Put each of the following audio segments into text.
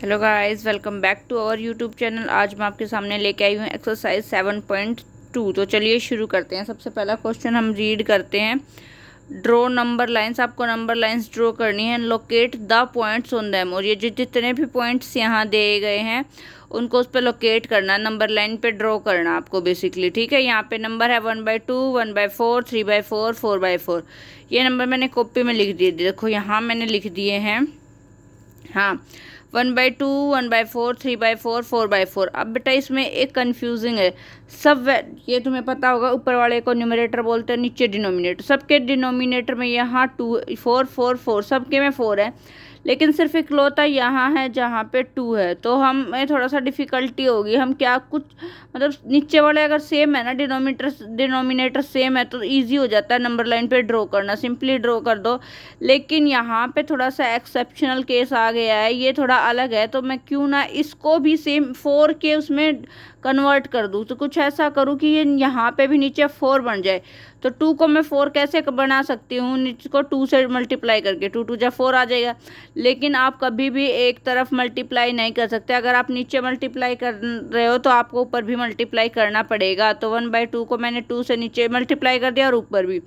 Hello guys, welcome back to our YouTube channel. आज मैं आपके सामने लेके आई हूँ एक्सरसाइज 7.2। तो चलिए शुरू करते हैं। सबसे पहला क्वेश्चन हम रीड करते हैं। Draw number lines. आपको नंबर लाइंस ड्रॉ करनी है। Locate the points on them. और ये जितने भी पॉइंट्स यहाँ दिए गए हैं उनको उस पर लोकेट करना, नंबर लाइन पे ड्रॉ करना आपको बेसिकली। ठीक है, यहाँ पे नंबर है 1/2, 1/4, 3/4, 4/4। ये नंबर मैंने कॉपी में लिख दिए। देखो यहाँ मैंने लिख दिए हैं, हाँ, 1/2, 1/4, 3/4, 4/4। अब बेटा इसमें एक कंफ्यूजिंग है। सब ये तुम्हें पता होगा, ऊपर वाले को न्यूमरेटर बोलते हैं, नीचे डिनोमिनेटर। सबके डिनोमिनेटर में यहाँ 2, 4, 4, 4, सबके में 4 है, लेकिन सिर्फ इकलौता यहाँ है जहाँ पे 2 है। तो हमें थोड़ा सा डिफ़िकल्टी होगी। हम क्या कुछ मतलब नीचे वाले अगर सेम है ना, डिनोमिनेटर सेम है तो इजी हो जाता है नंबर लाइन पे ड्रॉ करना, सिंपली ड्रॉ कर दो। लेकिन यहाँ पे थोड़ा सा एक्सेप्शनल केस आ गया है, ये थोड़ा अलग है। तो मैं क्यों ना इसको भी सेम 4 के उसमें कन्वर्ट कर दूँ। तो कुछ ऐसा करूँ कि ये यहाँ पे भी नीचे 4 बन जाए। तो 2 को मैं 4 कैसे बना सकती हूँ, नीचे को 2 से मल्टीप्लाई करके, 2 2 जा 4 आ जाएगा। लेकिन आप कभी भी एक तरफ मल्टीप्लाई नहीं कर सकते। अगर आप नीचे मल्टीप्लाई कर रहे हो तो आपको ऊपर भी मल्टीप्लाई करना पड़ेगा। तो 1/2 को मैंने 2 से नीचे मल्टीप्लाई कर दिया और ऊपर भी।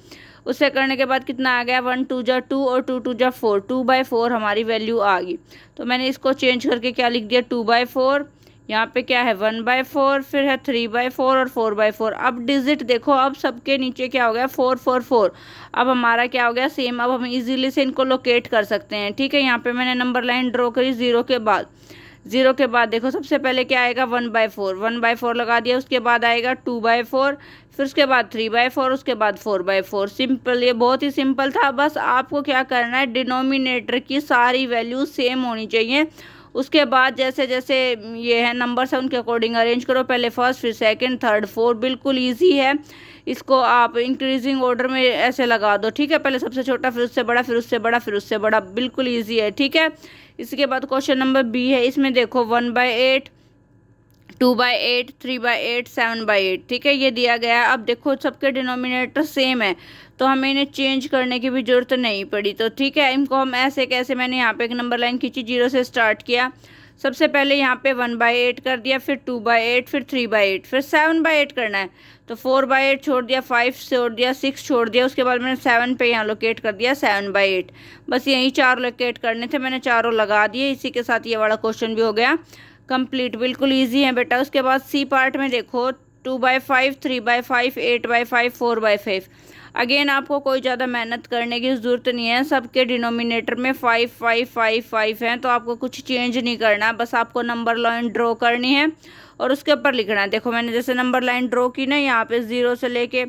उससे करने के बाद कितना आ गया, 1 2 जा 2 और 2 2 जा 4, 2/4 हमारी वैल्यू आ गई। तो मैंने इसको चेंज करके क्या लिख दिया, 2/4। यहाँ पे क्या है, 1/4, फिर है 3/4 और 4/4। अब डिजिट देखो, अब सबके नीचे क्या हो गया, 4 4 4। अब हमारा क्या हो गया, सेम। अब हम इजीली से इनको लोकेट कर सकते हैं। ठीक है, यहाँ पे मैंने नंबर लाइन ड्रॉ करी 0 के बाद। 0 के बाद देखो सबसे पहले क्या आएगा, 1/4, 1/4 लगा दिया। उसके बाद आएगा 2/4, फिर उसके बाद 3/4, उसके बाद 4/4। सिंपल, ये बहुत ही सिंपल था। बस आपको क्या करना है, डिनोमिनेटर की सारी वैल्यू सेम होनी चाहिए। उसके बाद जैसे जैसे ये है नंबर्स है उनके अकॉर्डिंग अरेंज करो। पहले फर्स्ट, फिर सेकंड, थर्ड, फोर्थ। बिल्कुल इजी है। इसको आप इंक्रीजिंग ऑर्डर में ऐसे लगा दो। ठीक है, पहले सबसे छोटा, फिर उससे बड़ा, फिर उससे बड़ा, फिर उससे बड़ा। बिल्कुल इजी है। ठीक है, इसके बाद क्वेश्चन नंबर बी है। इसमें देखो 1/8, 2/8, 3/8, 7/8। ठीक है, ये दिया गया है। अब देखो सबके डिनोमिनेटर सेम है तो हमें इन्हें चेंज करने की भी जरूरत नहीं पड़ी। तो ठीक है, इनको हम ऐसे कैसे, मैंने यहाँ पे एक नंबर लाइन खींची, 0 से स्टार्ट किया। सबसे पहले यहाँ पे 1/8 कर दिया, फिर 2/8, फिर 3/8, फिर 7/8 करना है। तो 4/8 छोड़ दिया, 5 छोड़ दिया, 6 छोड़ दिया। उसके बाद मैंने 7 पे यहाँ लोकेट कर दिया, 7/8। बस यही 4 लोकेट करने थे, मैंने चारों लगा दिए। इसी के साथ ये वाला क्वेश्चन भी हो गया कंप्लीट। बिल्कुल इजी है बेटा। उसके बाद सी पार्ट में देखो 2/5, 3/5, 8/5, 4/5। अगेन आपको कोई ज़्यादा मेहनत करने की ज़रूरत नहीं है। सबके डिनोमिनेटर में 5 5 5 5 हैं, तो आपको कुछ चेंज नहीं करना। बस आपको नंबर लाइन ड्रॉ करनी है और उसके ऊपर लिखना है। देखो मैंने जैसे नंबर लाइन ड्रॉ की ना, यहाँ पे 0 से लेके,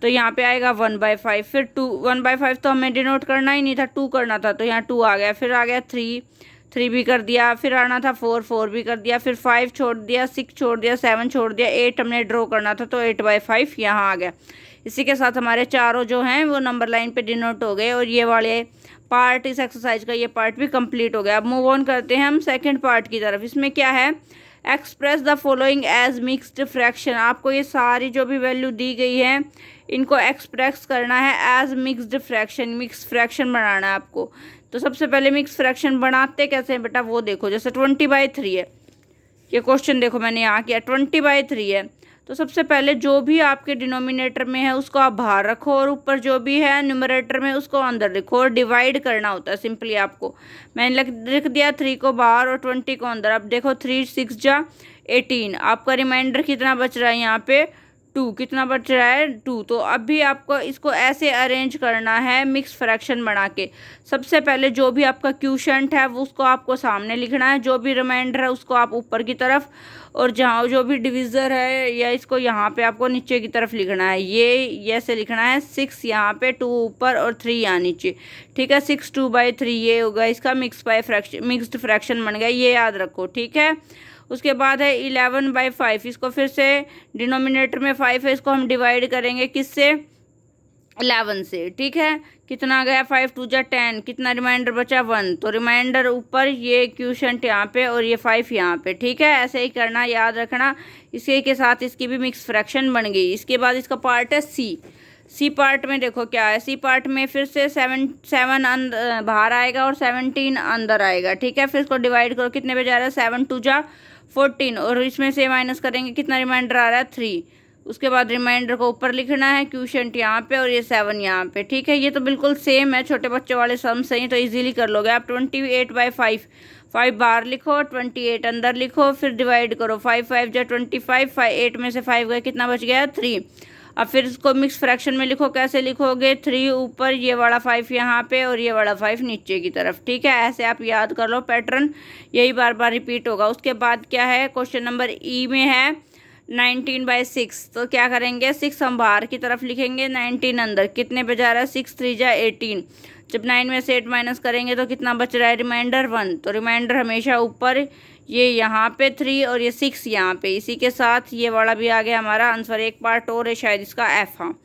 तो यहाँ पे आएगा 1/5, फिर 2। 1/5 तो हमें डिनोट करना ही नहीं था, 2 करना था, तो यहाँ 2 आ गया। फिर आ गया 3, 3 भी कर दिया। फिर आना था 4, 4 भी कर दिया। फिर 5 छोड़ दिया, 6 छोड़ दिया, 7 छोड़ दिया, 8 हमने ड्रॉ करना था, तो 8/5 यहाँ आ गया। इसी के साथ हमारे चारों जो हैं वो नंबर लाइन पे डिनोट हो गए। और ये वाले पार्ट, इस एक्सरसाइज का ये पार्ट भी कंप्लीट हो गया। अब मूव ऑन करते हैं हम सेकंड पार्ट की तरफ। इसमें क्या है, express the following as mixed fraction. आपको ये सारी जो भी वैल्यू दी गई है इनको एक्सप्रेस करना है as mixed fraction. Mix fraction बनाना है आपको। तो सबसे पहले मिक्स फ्रैक्शन बनाते कैसे हैं बेटा, वो देखो। जैसे 20/3 है, ये क्वेश्चन देखो मैंने यहाँ किया, 20/3 है। तो सबसे पहले जो भी आपके डिनोमिनेटर में है उसको आप बाहर रखो, और ऊपर जो भी है न्यूमरेटर में उसको अंदर लिखो। और डिवाइड करना होता है सिंपली आपको। मैंने लिख दिया 3 को बाहर और 20 को अंदर। अब देखो 3 6 जा 18। आपका रिमाइंडर कितना बच रहा है यहाँ पे, 2। कितना बच रहा है, 2। तो अब भी आपको इसको ऐसे अरेंज करना है मिक्स फ्रैक्शन बना के। सबसे पहले जो भी आपका क्वोशंट है वो उसको आपको सामने लिखना है, जो भी रिमाइंडर है उसको आप ऊपर की तरफ, और जहाँ जो भी डिविज़र है या इसको यहाँ पे आपको नीचे की तरफ लिखना है। ये ऐसे लिखना है, 6 यहाँ पे, 2 ऊपर और 3 यहाँ नीचे। ठीक है, 6 2/3 ये होगा इसका मिक्स्ड फ्रैक्शन बन गया, ये याद रखो। ठीक है, उसके बाद है 11/5। इसको फिर से डिनोमिनेटर में 5 है, इसको हम डिवाइड करेंगे किससे, 11 से। ठीक है, कितना गया, 5 2 जा 10। कितना रिमाइंडर बचा, 1। तो रिमाइंडर ऊपर, ये क्वोशंट यहाँ पे और ये 5 यहाँ पे। ठीक है, ऐसे ही करना, याद रखना। इसी के साथ इसकी भी मिक्स फ्रैक्शन बन गई। इसके बाद इसका पार्ट है सी। सी पार्ट में देखो क्या है, सी पार्ट में फिर से 7 बाहर आएगा और 17 अंदर आएगा, ठीक है। फिर इसको डिवाइड करो, कितने पे जा रहा है, 7 2 जा 14, और इसमें से माइनस करेंगे, कितना रिमाइंडर आ रहा है, 3। उसके बाद रिमाइंडर को ऊपर लिखना है, क्वोशिएंट यहाँ पे और ये 7 यहाँ पे, ठीक है। ये तो बिल्कुल सेम है, छोटे बच्चों वाले सम सही, तो इजीली कर लोगे आप। 28/5, 5 बाहर लिखो, 28 अंदर लिखो, फिर डिवाइड करो, 5 5 जा 25, 8 में से 5 गए, कितना बच गया, 3। अब फिर इसको मिक्स फ्रैक्शन में लिखो, कैसे लिखोगे, 3 ऊपर, ये वाला 5 यहाँ पे और ये वाला 5 नीचे की तरफ, ठीक है। ऐसे आप याद कर लो, पैटर्न यही बार बार रिपीट होगा। उसके बाद क्या है, क्वेश्चन नंबर ई में है 19/6, तो क्या करेंगे, 6 हम बाहर की तरफ लिखेंगे, 19 अंदर, कितने पे जा रहा है, 6 3 जा 18। जब 9 में से 8 माइनस करेंगे तो कितना बच रहा है, रिमाइंडर 1, तो रिमाइंडर हमेशा ऊपर, ये यहाँ पे 3 और ये 6 यहाँ पे। इसी के साथ ये वाला भी आ गया हमारा आंसर। एक पार्ट और है शायद इसका, एफ। हाँ,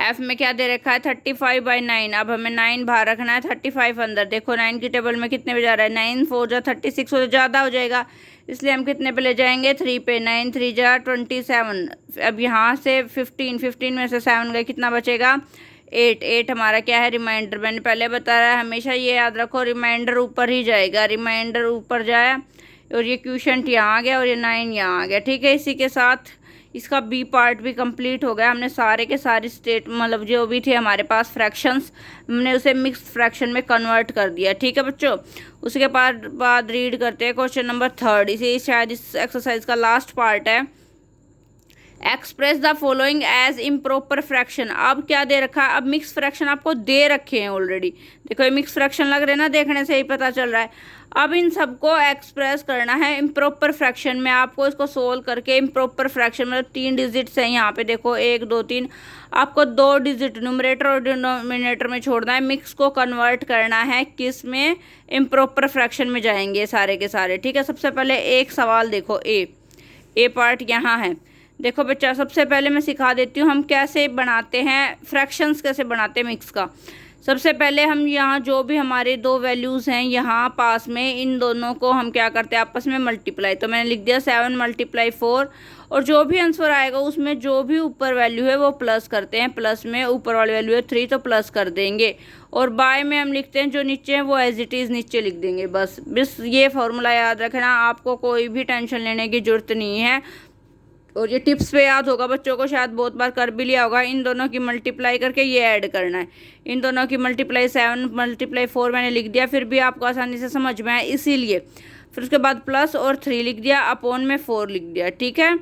एफ में क्या दे रखा है, 35/9। अब हमें 9 बाहर रखना है, 35 अंदर। देखो 9 की टेबल में कितने पे जा रहा है, 9 4 जा 36 हो, ज़्यादा हो जाएगा, इसलिए हम कितने पे ले जाएंगे, 3 पे। 9 3 जा 27। अब यहाँ से 15 में से 7 गए, कितना बचेगा, 8 हमारा क्या है, रिमाइंडर। मैंने पहले बताया, हमेशा ये याद रखो, रिमाइंडर ऊपर ही जाएगा, रिमाइंडर ऊपर जाए, और ये क्वोशिएंट यहाँ आ गया और ये 9 यहाँ आ गया, ठीक है। इसी के साथ इसका बी पार्ट भी कंप्लीट हो गया। हमने सारे के सारे स्टेट मतलब जो भी थे हमारे पास फ्रैक्शंस, हमने उसे मिक्स्ड फ्रैक्शन में कन्वर्ट कर दिया, ठीक है बच्चों। उसके बाद रीड करते हैं क्वेश्चन नंबर 3। इसे शायद इस एक्सरसाइज का लास्ट पार्ट है। Express the following as improper fraction. अब क्या दे रखा है, अब मिक्स फ्रैक्शन आपको दे रखे हैं ऑलरेडी। देखो ये मिक्स फ्रैक्शन लग रहे हैं ना, देखने से ही पता चल रहा है। अब इन सबको एक्सप्रेस करना है इम्प्रॉपर फ्रैक्शन में। आपको इसको सोल्व करके इम्प्रॉपर फ्रैक्शन मतलब 3 डिजिट्स हैं यहाँ पे, देखो 1 2 3, आपको 2 डिजिट न्यूमरेटर और डिनोमिनेटर में छोड़ना है। मिक्स को कन्वर्ट करना है किस में, इम्प्रॉपर फ्रैक्शन में जाएंगे सारे के सारे, ठीक है। सबसे पहले एक सवाल देखो, ए पार्ट यहाँ है। देखो बच्चा, सबसे पहले मैं सिखा देती हूँ हम कैसे बनाते हैं फ्रैक्शंस, कैसे बनाते हैं मिक्स का। सबसे पहले हम यहाँ जो भी हमारे 2 वैल्यूज़ हैं यहाँ पास में, इन दोनों को हम क्या करते हैं, आपस में मल्टीप्लाई। तो मैंने लिख दिया 7 × 4, और जो भी आंसर आएगा उसमें जो भी ऊपर वैल्यू है वो प्लस करते हैं। प्लस में ऊपर वाली वैल्यू है 3 तो प्लस कर देंगे, और बाय में हम लिखते हैं जो नीचे हैं वो एज इट इज़ नीचे लिख देंगे। बस ये फॉर्मूला याद रखना, आपको कोई भी टेंशन लेने की ज़रूरत नहीं है। और ये टिप्स पे याद होगा बच्चों को, शायद बहुत बार कर भी लिया होगा। इन दोनों की मल्टीप्लाई करके ये ऐड करना है। इन दोनों की मल्टीप्लाई 7 × 4 मैंने लिख दिया, फिर भी आपको आसानी से समझ में आया इसीलिए। फिर उसके बाद प्लस और 3 लिख दिया, अपॉन में 4 लिख दिया, ठीक है।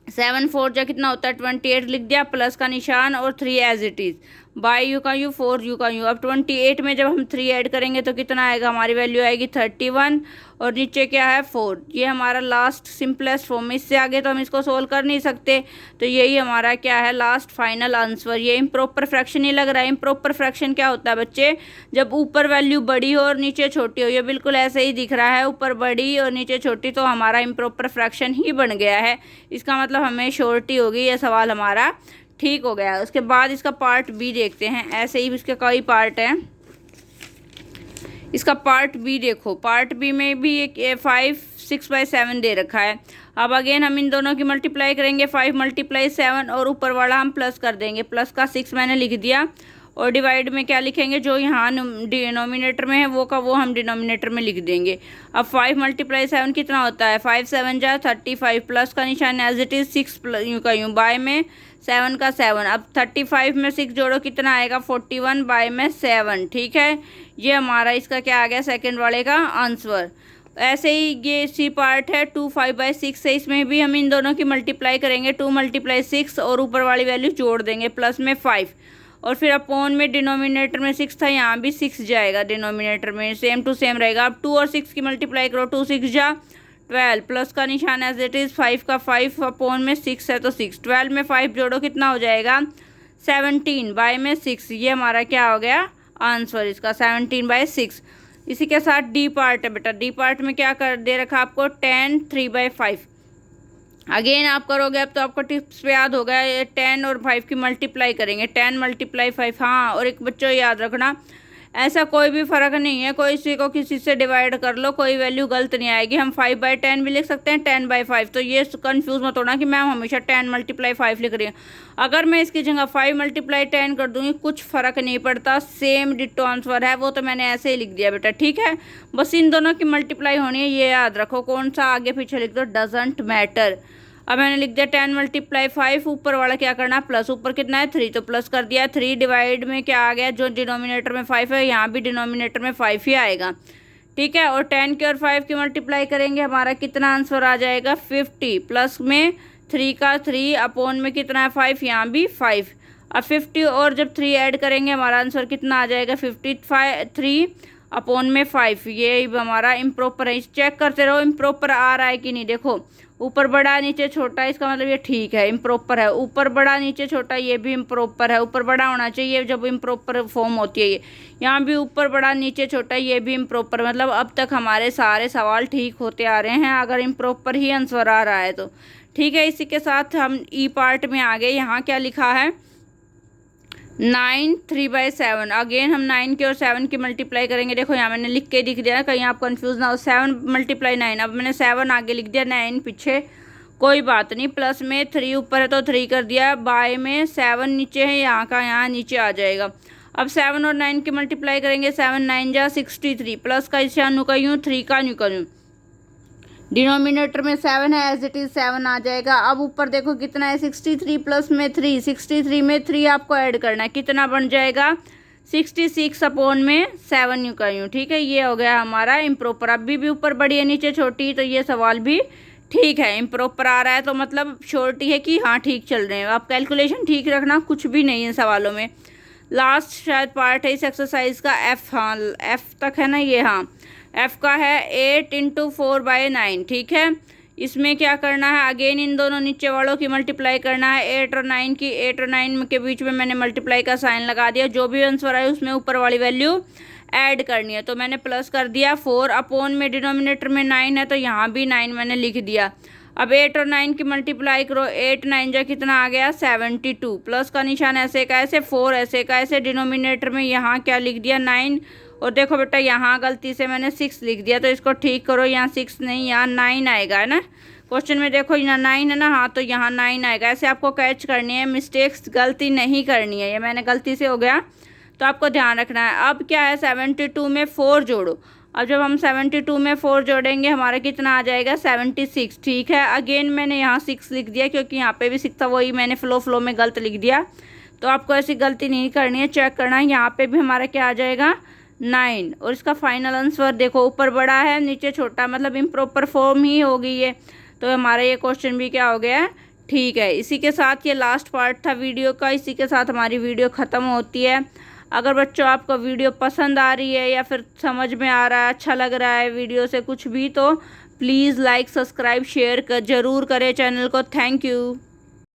7 4 जा कितना होता है, 28 लिख दिया, प्लस का निशान और 3 as it is. By you का यू, 4 यू का यू। अब 28 में जब हम 3 ऐड करेंगे तो कितना आएगा, हमारी वैल्यू आएगी 31, और नीचे क्या है 4। ये हमारा लास्ट सिंपलेस्ट फॉर्म, इससे आगे तो हम इसको सोल्व कर नहीं सकते, तो यही हमारा क्या है, लास्ट फाइनल आंसर। ये इम्प्रॉपर फ्रैक्शन ही लग रहा है। इम्प्रॉपर फ्रैक्शन क्या होता है बच्चे, जब ऊपर वैल्यू बड़ी हो और नीचे छोटी हो। ये बिल्कुल ऐसे ही दिख रहा है, ऊपर बड़ी और नीचे छोटी, तो हमारा इम्प्रॉपर फ्रैक्शन ही बन गया है। इसका मतलब हमें श्योरिटी होगी, ये सवाल हमारा ठीक हो गया। उसके बाद इसका पार्ट बी देखते हैं। ऐसे ही इसके कई पार्ट हैं। इसका पार्ट बी देखो, पार्ट बी में भी एक 5 6/7 दे रखा है। अब अगेन हम इन दोनों की मल्टीप्लाई करेंगे, 5 × 7, और ऊपर वाला हम प्लस कर देंगे। प्लस का 6 मैंने लिख दिया, और डिवाइड में क्या लिखेंगे, जो यहाँ डिनोमिनेटर में है वो हम डिनोमिनेटर में लिख देंगे। अब 5 × 7 कितना होता है, 5 7 जा 35, प्लस का निशान एज इट इज़, 6 यूँ का यूँ, बाय में 7 का 7। अब 35 में 6 जोड़ो, कितना आएगा 41, बाय में 7, ठीक है। ये हमारा इसका क्या आ गया, सेकंड वाले का आंसर। ऐसे ही ये सी पार्ट है, 2 5/6 है। इसमें भी हम इन दोनों की मल्टीप्लाई करेंगे, 2 × 6, और ऊपर वाली वैल्यू जोड़ देंगे, प्लस में 5, और फिर अपॉन में डिनोमिनेटर में 6 था, यहाँ भी 6 जाएगा डिनोमिनेटर में, सेम टू सेम रहेगा। अब 2 और 6 की मल्टीप्लाई करो, 2 6 जा 12, प्लस का निशान एज इट इज़, 5 का 5, अपॉन में 6 है तो 6, 12 में 5 जोड़ो, कितना हो जाएगा 17, बाय में 6। ये हमारा क्या हो गया आंसर इसका, 17/6। इसी के साथ डी पार्ट है बेटा। डी पार्ट में क्या कर दे रखा आपको, 10 3/5। अगेन आप करोगे अब तो आपको टिप्स पे याद होगा, 10 और 5 की मल्टीप्लाई करेंगे, 10 × 5। हाँ, और एक बच्चों याद रखना, ऐसा कोई भी फ़र्क नहीं है, कोई इसी को किसी से डिवाइड कर लो, कोई वैल्यू गलत नहीं आएगी। हम 5/10 भी लिख सकते हैं, 10/5। तो ये कंफ्यूज मत होना कि मैम हमेशा 10 × 5 लिख रही है। अगर मैं इसकी जगह 5 × 10 कर दूँगी कुछ फ़र्क नहीं पड़ता, सेम डिट्टो आंसर है वो, तो मैंने ऐसे ही लिख दिया बेटा, ठीक है। बस इन दोनों की मल्टीप्लाई होनी है, ये याद रखो। कौन सा आगे पीछे लिख दो, डजेंट मैटर। अब मैंने लिख दिया 10 × 5, ऊपर वाला क्या करना है प्लस, ऊपर कितना है 3 तो प्लस कर दिया। 3 डिवाइड में क्या आ गया, जो डिनोमिनेटर में 5 है यहाँ भी डिनोमिनेटर में 5 ही आएगा, ठीक है। और 10 की और 5 की मल्टीप्लाई करेंगे, हमारा कितना आंसर आ जाएगा 50। प्लस में 3 का 3 अपॉन में कितना है 5, यहाँ भी 5। अब 50 और जब 3 ऐड करेंगे हमारा आंसर कितना आ जाएगा 55, 3 अपॉन में 5। ये हमारा इम्प्रॉपर है, चेक करते रहो इम्प्रॉपर आ रहा है कि नहीं। देखो ऊपर बड़ा नीचे छोटा, इसका मतलब ये ठीक है इम्प्रॉपर है। ऊपर बड़ा नीचे छोटा, ये भी इम्प्रॉपर है, ऊपर बड़ा होना चाहिए जब इम्प्रॉपर फॉर्म होती है ये। यहाँ भी ऊपर बड़ा नीचे छोटा, ये भी इम्प्रॉपर। मतलब अब तक हमारे सारे सवाल ठीक होते आ रहे हैं अगर इम्प्रॉपर ही आंसर आ रहा है तो, ठीक है। इसी के साथ हम ई पार्ट में आ गए। यहाँ क्या लिखा है 9 3/7। अगेन हम 9 की और 7 की मल्टीप्लाई करेंगे। देखो यहाँ मैंने लिख के दिख दिया, कहीं आप कंफ्यूज ना हो। 7 × 9, अब मैंने 7 आगे लिख दिया, 9 पीछे, कोई बात नहीं। प्लस में 3 ऊपर है तो 3 कर दिया, बाय में 7 नीचे है, यहाँ का यहाँ नीचे आ जाएगा। अब 7 और 9 की मल्टीप्लाई करेंगे, 7 9 जा 63, प्लस का इसे नु का यूँ 3 का न्यू करूँ, डिनोमिनेटर में 7 है एज इट इज़ 7 आ जाएगा। अब ऊपर देखो कितना है 63 प्लस में 3, 63 में 3 आपको ऐड करना है, कितना बन जाएगा 66 अपॉन में 7 यूँ का यूँ, ठीक है। ये हो गया हमारा इम्प्रॉपर। अभी भी ऊपर बड़ी है नीचे छोटी, तो ये सवाल भी ठीक है, इम्प्रॉपर आ रहा है तो मतलब श्योरिटी है कि हाँ ठीक चल रहे हैं। आप कैलकुलेशन ठीक रखना, कुछ भी नहीं है सवालों में। लास्ट शायद पार्ट है इस एक्सरसाइज का, एफ, हाँ एफ तक है ना ये, हाँ एफ का है 8 × 4/9, ठीक है। इसमें क्या करना है, अगेन इन दोनों नीचे वालों की मल्टीप्लाई करना है, 8 और 9 की। 8 और 9 के बीच में मैंने मल्टीप्लाई का साइन लगा दिया, जो भी आंसर आए उसमें ऊपर वाली वैल्यू ऐड करनी है, तो मैंने प्लस कर दिया। 4 अपॉन में डिनोमिनेटर में 9 है तो यहाँ भी 9 मैंने लिख दिया। अब 8 और 9 की मल्टीप्लाई करो, 8 9 जा कितना आ गया 72, प्लस का निशान ऐसे का ऐसे, 4 ऐसे का ऐसे, डिनोमिनेटर में यहाँ क्या लिख दिया 9। और देखो बेटा यहाँ गलती से मैंने 6 लिख दिया, तो इसको ठीक करो, यहाँ 6 नहीं यहाँ 9 आएगा, है ना। क्वेश्चन में देखो यहाँ 9 है ना, हाँ तो यहाँ 9 आएगा। ऐसे आपको कैच करनी है, मिस्टेक्स गलती नहीं करनी है। ये मैंने गलती से हो गया तो आपको ध्यान रखना है। अब क्या है 72 में 4 जोड़ो। अब जब हम 72 में 4 जोड़ेंगे हमारा कितना आ जाएगा 76, ठीक है। अगेन मैंने यहाँ 6 लिख दिया क्योंकि यहाँ पे भी 6 था, वही मैंने फ्लो में गलत लिख दिया। तो आपको ऐसी गलती नहीं करनी है, चेक करना है। यहाँ पे भी हमारा क्या आ जाएगा 9। और इसका फाइनल आंसर देखो ऊपर बड़ा है नीचे छोटा, मतलब इम्प्रॉपर फॉर्म ही हो गई है। तो हमारा ये क्वेश्चन भी क्या हो गया ठीक है। इसी के साथ ये लास्ट पार्ट था वीडियो का, इसी के साथ हमारी वीडियो ख़त्म होती है। अगर बच्चों आपको वीडियो पसंद आ रही है या फिर समझ में आ रहा है, अच्छा लग रहा है वीडियो से कुछ भी, तो प्लीज़ लाइक सब्सक्राइब शेयर ज़रूर करें चैनल को। Thank you.